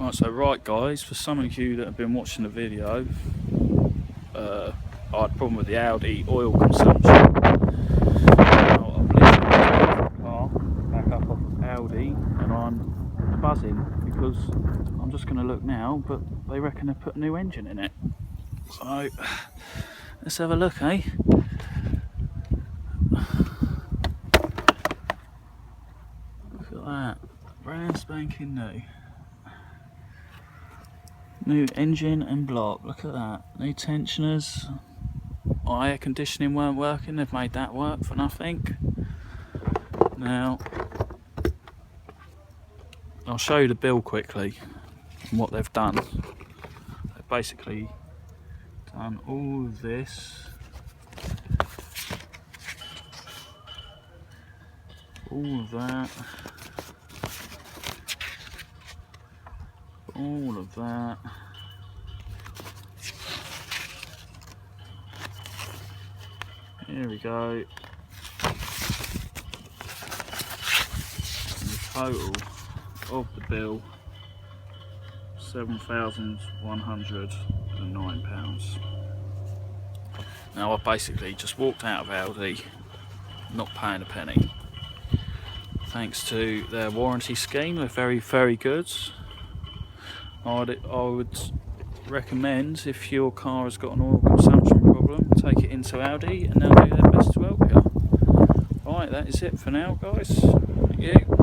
Right guys, for some of you that have been watching the video, I had a problem with the Audi oil consumption. Now I've literally the car back up off of Audi and I'm buzzing because I'm just going to look now, but they reckon they put a new engine in it. So let's have a look, eh? Look at that, brand spanking new. New engine and block, look at that. New tensioners. Air conditioning weren't working, they've made that work for nothing. Now, I'll show you the bill quickly and what they've done. They've basically done all of this. All of that. All of that. Here we go. And the total of the bill, £7,109. Now I basically just walked out of Aldi, not paying a penny. Thanks to their warranty scheme, they're very, very good. I would recommend, if your car has got an oil consumption problem, take it into Audi and they'll do their best to help you. Right, that is it for now guys. Thank you.